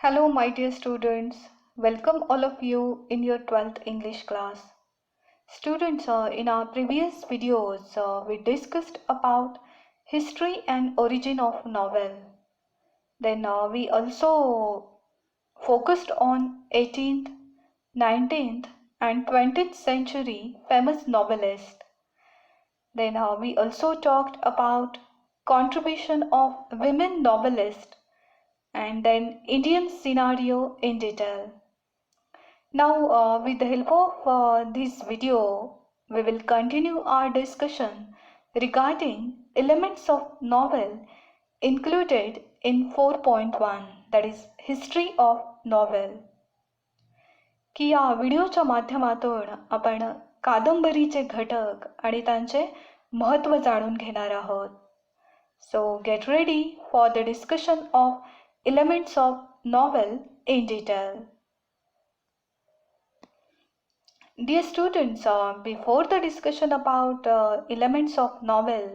Hello, my dear students. Welcome all of you in your 12th English class. Students, in our previous videos, we discussed about history and origin of novel. Then we also focused on 18th, 19th and 20th century famous novelists. Then we also talked about contribution of women novelists and then Indian scenario in detail. Now, with the help of this video, we will continue our discussion regarding elements of novel included in 4.1, that is History of Novel. की या व्हिडिओच्या माध्यमातून आपण कादंबरीचे घटक आणि त्यांचे महत्त्व जाणून घेणार आहोत. So get ready for the discussion of elements of novel in detail. Dear students, before the discussion about elements of novel,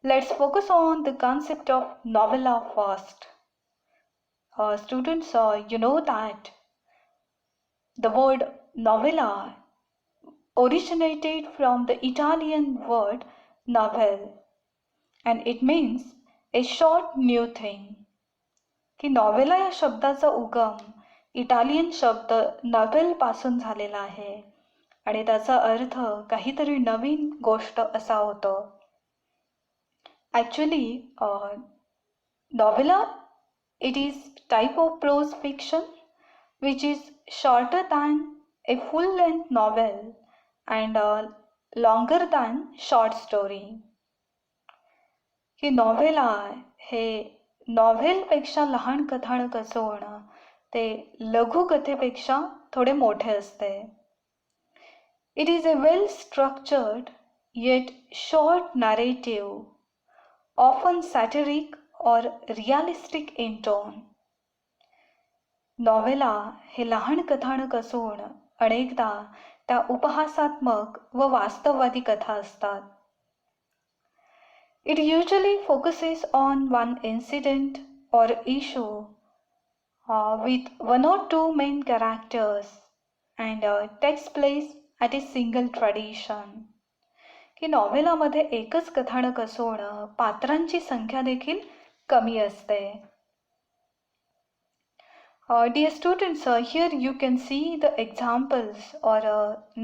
let's focus on the concept of novella first. Students, you know that the word novella originated from the Italian word novel, and it means a short new thing. की novella या शब्दाचा उगम Italian शब्द novel पासून झालेला आहे आणि त्याचा अर्थ काहीतरी नवीन गोष्ट असा होतो. Actually novella it is type of pros fiction which is shorter than a full length novel and longer than short story. की नॉवेला हे नॉव्हेलपेक्षा लहान कथानक असून ते लघुकथेपेक्षा थोडे मोठे असते. It is a well structured yet short narrative, often satiric और realistic इन tone. Novella हे लहान कथानक असून अनेकदा त्या उपहासात्मक व वास्तववादी कथा असतात. It usually focuses on one incident or issue with one or two main characters and takes place at a single tradition. की नॉवेलामध्ये एकच कथानक असून पात्रांची संख्या देखील कमी असते. Dear students, here you can see the examples or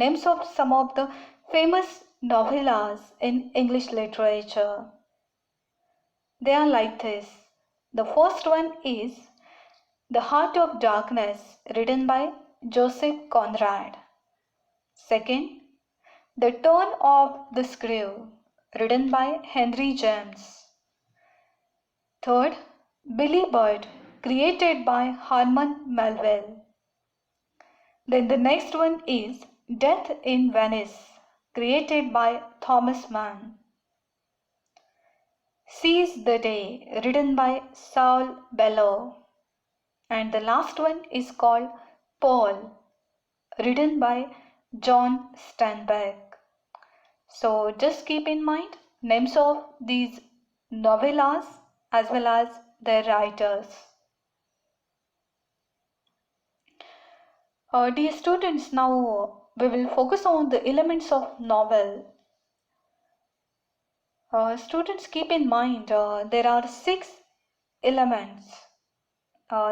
names of some of the famous novellas in English literature. They are like this. The first one is The Heart of Darkness, written by Joseph Conrad. Second, The Turn of the Screw, written by Henry James. Third, Billy Budd, created by Herman Melville. Then the next one is Death in Venice, created by Thomas Mann. Seize the Day, written by Saul Bellow. And the last one is called Paul, written by John Steinbeck. So just keep in mind names of these novellas as well as their writers. Dear students, now we will focus on the elements of novel. Students, keep in mind there are 6 elements.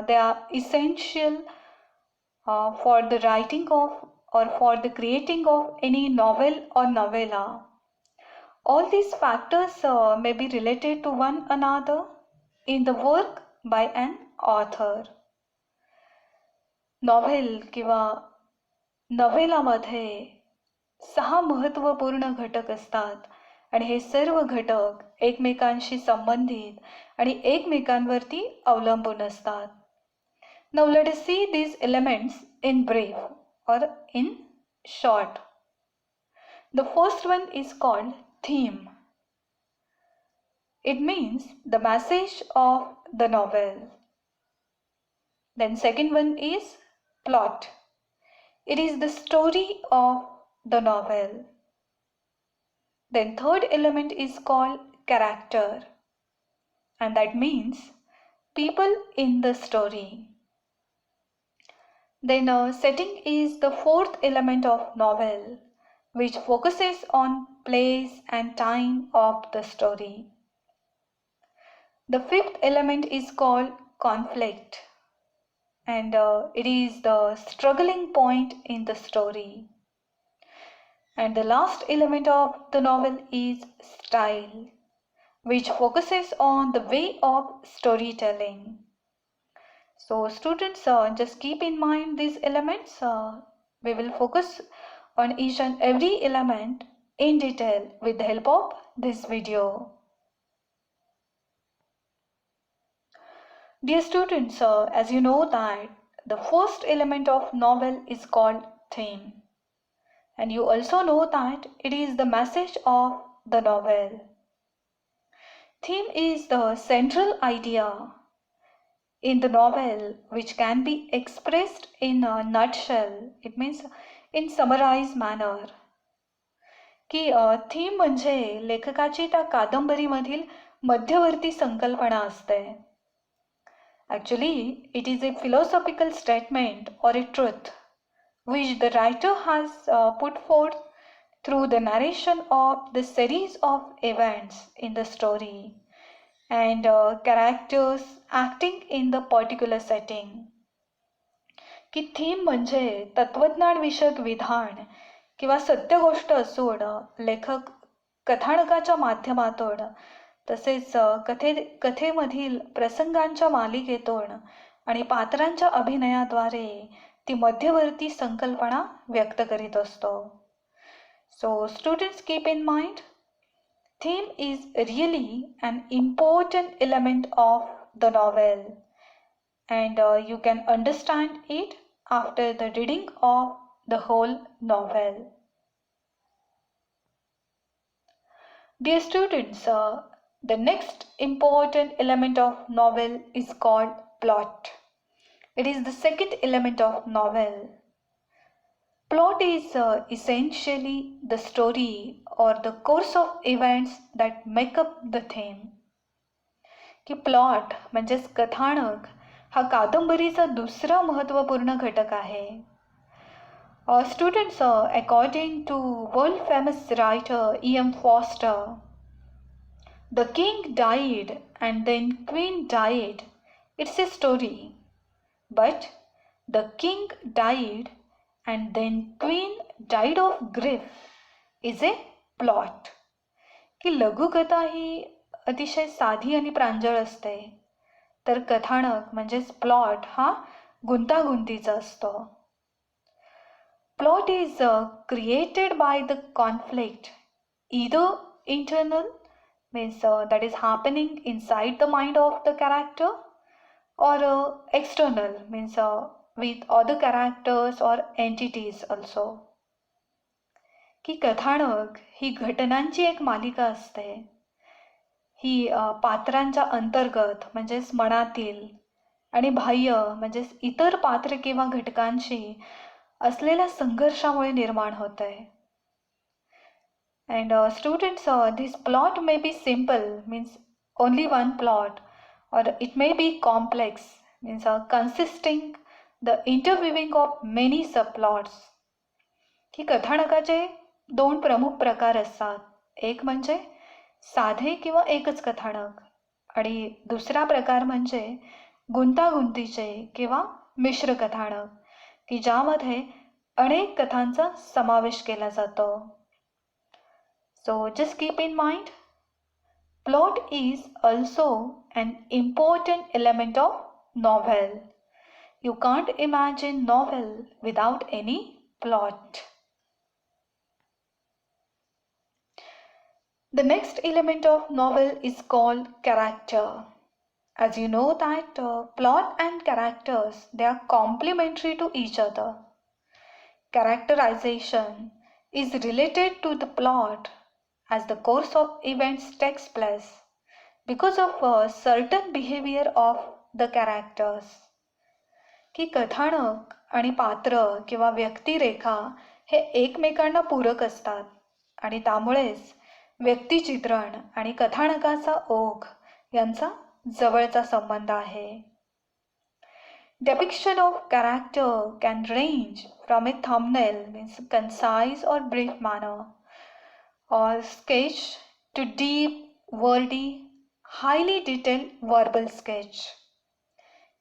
They are essential for the writing of or for the creating of any novel or novella. All these factors may be related to one another in the work by an author. Novel किंवा नॉव्हेलामध्ये 6 महत्त्वपूर्ण घटक असतात आणि हे सर्व घटक एकमेकांशी संबंधित आणि एकमेकांवरती अवलंबून असतात. Now let us see these elements in brief or in short. The first one is called theme. It means the message of the novel. Then second one is plot. It is the story of the novel. Then third element is called character, and that means people in the story. Then setting is the fourth element of novel, which focuses on place and time of the story. The fifth element is called conflict, and it is the struggling point in the story. And the last element of the novel is style, which focuses on the way of storytelling. So students, just keep in mind these elements. We will focus on each and every element in detail with the help of this video. Dear students, as you know that the first element of novel is called theme. And you also know that it is the message of the novel. Theme is the central idea in the novel which can be expressed in a nutshell. It means in summarized manner. की theme म्हणजे लेखकाची त्या कादंबरीमधील मध्यवर्ती संकल्पना असते. Actually, it is a philosophical statement or a truth which the writer has put forth through the narration of the series of events in the story and characters acting in the particular setting. की theme म्हणजे तत्वज्ञान विषयक विधान किंवा सत्य गोष्ट असून लेखक कथानकाच्या माध्यमातून तसेच कथेमधील प्रसंगांच्या मालिकेतून आणि पात्रांच्या अभिनयाद्वारे ती मध्यवर्ती संकल्पना व्यक्त करीत असतो. So students, keep in mind, theme is really an important element of the novel, and you can understand it after the reading of the whole novel. Dear students, the next important element of novel is called plot. It is the second element of novel. Plot is essentially the story or the course of events that make up the theme. की plot म्हणजेच कथानक हा कादंबरीचा दुसरा महत्त्वपूर्ण घटक आहे. Students, according to world famous writer E.M. Foster, the king died and then queen died. It's a story. But the king died and then queen died of grief is a plot. की लघुकथा ही अतिशय साधी आणि प्रांजळ असते, तर कथानक म्हणजेच plot हा गुंतागुंतीचा असतो. Plot is created by the conflict, either internal, means that is happening inside the mind of the character, or external, means with other characters or entities also. की कथानक ही घटनांची एक मालिका असते. ही पात्रांच्या अंतर्गत म्हणजेच मनातील आणि बाह्य म्हणजेच इतर पात्र किंवा घटकांशी असलेल्या संघर्षामुळे निर्माण होत आहे. And students, this plot may be simple, means only one plot, or it may be complex, means consisting the interweaving of many subplots. की कथानकाचे दोन प्रमुख प्रकार असतात. एक म्हणजे साधे किंवा एकच कथानक आणि दुसरा प्रकार म्हणजे गुंतागुंतीचे किंवा मिश्र कथानक, की ज्यामध्ये अनेक कथांचा समावेश केला जातो. So just keep in mind, plot is also an important element of novel. You can't imagine novel without any plot. The next element of novel is called character. As you know that plot and characters, they are complementary to each other. Characterization is related to the plot as the course of events takes place because of a certain behavior of the characters. की कथानक आणि पात्र किंवा व्यक्तिरेखा हे एकमेकांना पूरक असतात आणि त्यामुळेच व्यक्तिचित्रण आणि कथानकाचा ओघ यांचा जवळचा संबंध आहे. Depiction of character can range from a thumbnail, means concise or brief manner, or sketch to deep, wordy, highly detailed verbal sketch.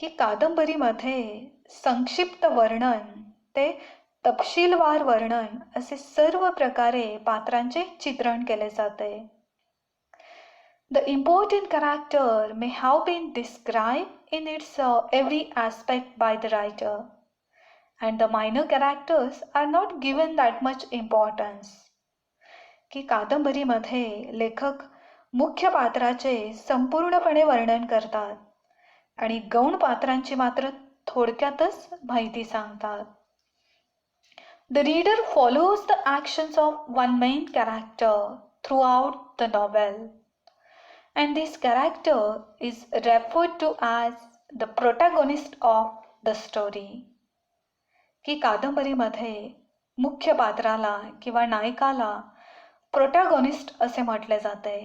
की कादंबरीमध्ये संक्षिप्त वर्णन ते तपशीलवार वर्णन असे सर्व प्रकारे पात्रांचे चित्रण केले जाते. The important character may have been described in its every aspect by the writer, and the minor characters are not given that much importance. की कादंबरीमध्ये लेखक मुख्य पात्राचे संपूर्णपणे वर्णन करतात आणि गौण पात्रांची मात्र थोडक्यातच माहिती सांगतात. The reader follows the actions of one main character throughout the novel, and this character is referred to as the protagonist of the story. की कादंबरीमध्ये मुख्य पात्राला किंवा नायकाला प्रोटॅगॉनिस्ट असे म्हटले जाते.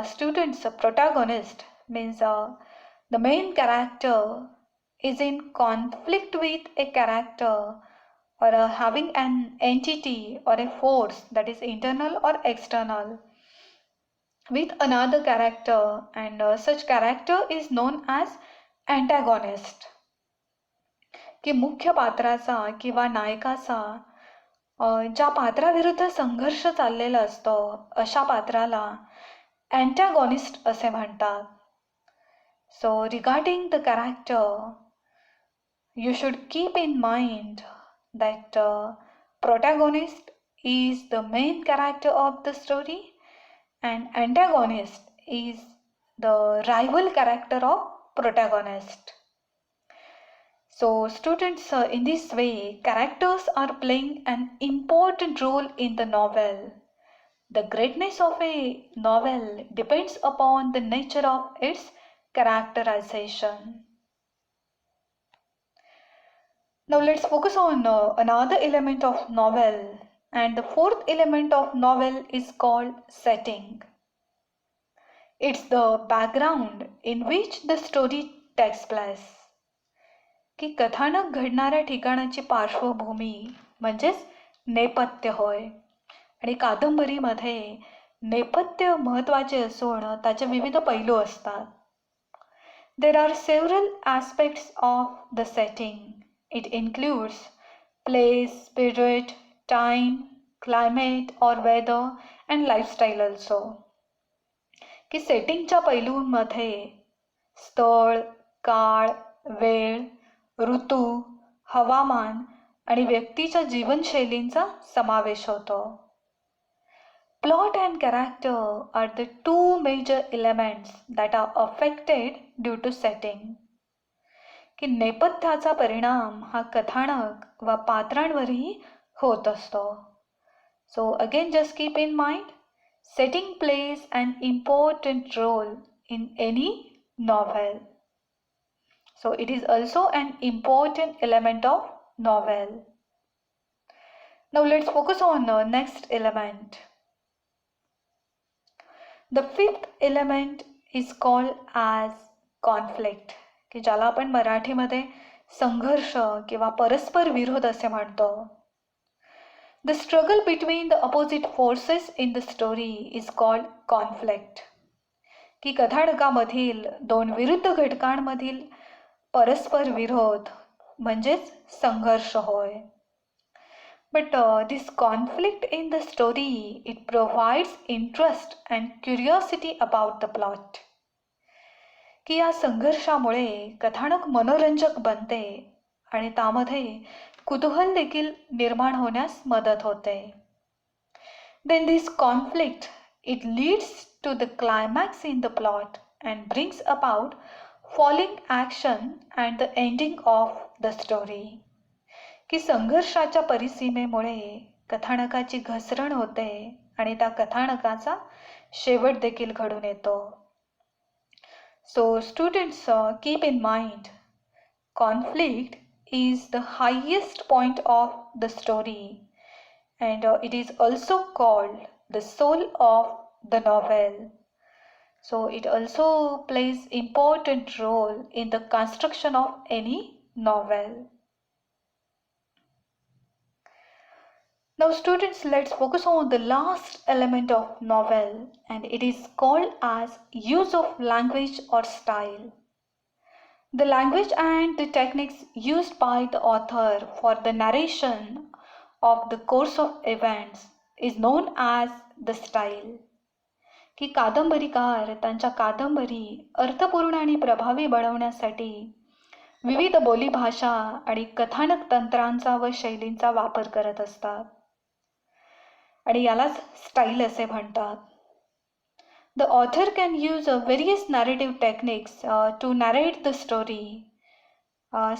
Students, protagonist means the main character is in conflict with a character or having an entity or a force that is internal or external with another character, and such character is known as antagonist. की मुख्य पात्राचा किंवा नायकाचा ज्या पात्राविरुद्ध संघर्ष चाललेला असतो अशा पात्राला antagonist असे म्हणतात. So regarding the character, you should keep in mind that protagonist is the main character of the story and antagonist is the rival character of protagonist. So students, in this way characters are playing an important role in the novel. The greatness of a novel depends upon the nature of its characterization. Now let's focus on another element of novel, and the fourth element of novel is called setting. It's the background in which the story takes place. की कथानक घडणाऱ्या ठिकाणाची पार्श्वभूमी म्हणजेच नेपथ्य होय. आणि कादंबरीमध्ये नेपथ्य महत्त्वाचे असून त्याचे विविध पैलू असतात. There are several aspects of the setting. It includes place, period, time, climate or weather and lifestyle also. की सेटिंगच्या पैलूंमध्ये स्थळ, काळ, वेळ, ऋतू, हवामान आणि व्यक्तीच्या जीवनशैलींचा समावेश होतो. Plot and character are the two major elements that are affected due to setting. की नेपथ्याचा परिणाम हा कथानक व पात्रांवरही होत असतो. So again just keep in mind, setting plays an important role in any novel. So it is also an important element of novel. Now let's focus on the next element. The fifth element is called as conflict, की ज्याला आपण मराठीमध्ये संघर्ष किंवा परस्पर विरोध असे म्हणतो. The struggle between the opposite forces in the story is called conflict. की कथानकामधील दोन विरुद्ध घटकांमधील परस्पर विरोध म्हणजेच संघर्ष होय. But this conflict in the story, it provides interest and curiosity about the plot. की या संघर्षामुळे कथानक मनोरंजक बनते आणि त्यामध्ये कुतूहल देखील निर्माण होण्यास मदत होते. Then this conflict, it leads to the climax in the plot and brings about following action and the ending of the story. की संघर्षाच्या परिसीमेमुळे कथानकाची घसरण होते आणि त्या कथानकाचा शेवट देखील घडून येतो. So students, keep in mind, conflict is the highest point of the story and it is also called the soul of the novel. So it also plays important role in the construction of any novel. Now students, let's focus on the last element of novel, and it is called as use of language or style. The language and the techniques used by the author for the narration of the course of events is known as the style. की कादंबरीकार त्यांच्या कादंबरी अर्थपूर्ण आणि प्रभावी बनवण्यासाठी विविध बोलीभाषा आणि कथानक तंत्रांचा व शैलींचा वापर करत असतात आणि यालाच स्टाईल असे म्हणतात. The author can use various narrative techniques to narrate the story,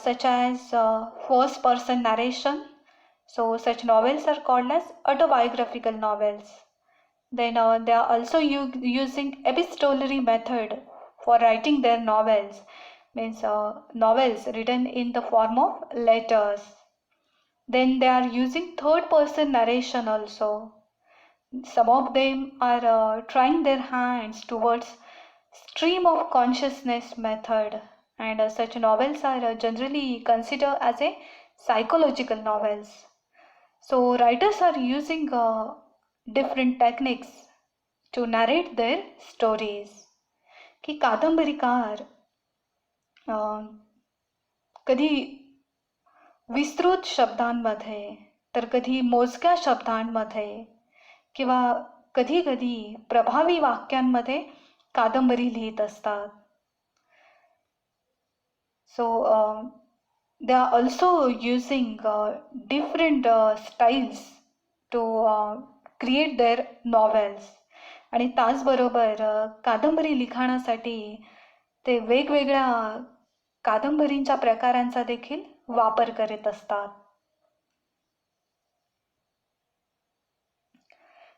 such as first person narration. So such novels are called as autobiographical novels. Then they are also using epistolary method for writing their novels, means novels written in the form of letters. Then they are using third person narration also. Some of them are trying their hands towards stream of consciousness method, and such novels are generally considered as a psychological novels. So writers are using different techniques to narrate their stories. की कादंबरीकार कधी विस्तृत शब्दांमध्ये तर कधी मोजक्या शब्दांमध्ये किंवा कधी कधी प्रभावी वाक्यांमध्ये कादंबरी लिहित असतात. So they are also using different styles to create their novels. आणि त्याचबरोबर कादंबरी लिखाणासाठी ते वेगवेगळ्या कादंबरींच्या प्रकारांचा देखील वापर करत असतात.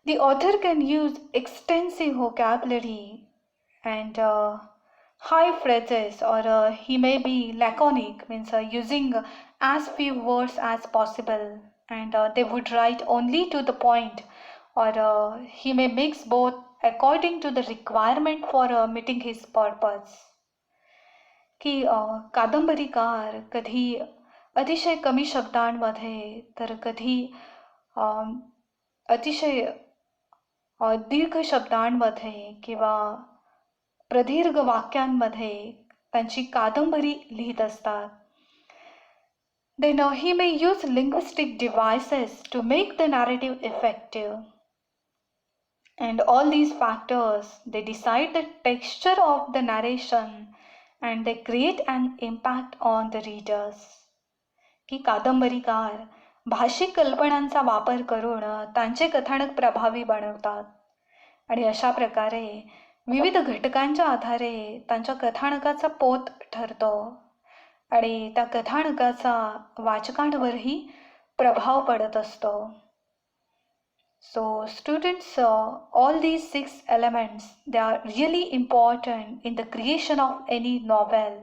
The author can use extensive vocabulary and high phrases, or he may be laconic, means using as few words as possible, and they would write only to the point, or he may mix both according to the requirement for meeting his purpose. की कादंबरीकार कधी अतिशय कमी शब्दांमध्ये तर कधी अतिशय दीर्घ शब्दांमध्ये किंवा प्रदीर्घ वाक्यांमध्ये त्यांची कादंबरी लिहित असतात. Then he may use linguistic devices to make the narrative effective. And all these factors, they decide the texture of the narration and they create an impact on the readers. की कादंबरीकार भाषिक कल्पनांचा वापर करून त्यांचे कथानक प्रभावी बनवतात आणि अशा प्रकारे विविध घटकांच्या आधारे त्यांच्या कथानकाचा पोत ठरतो आणि त्या कथानकाचा वाचकांवरही प्रभाव पडत असतो. So students, all these 6 elements, they are really important in the creation of any novel.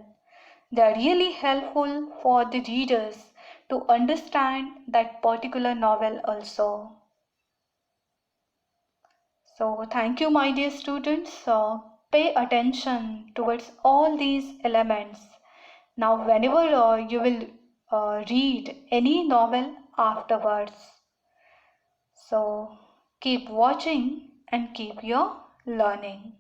They are really helpful for the readers to understand that particular novel also. So thank you, my dear students. Pay attention towards all these elements. Now whenever you will read any novel afterwards, so keep watching and keep your learning.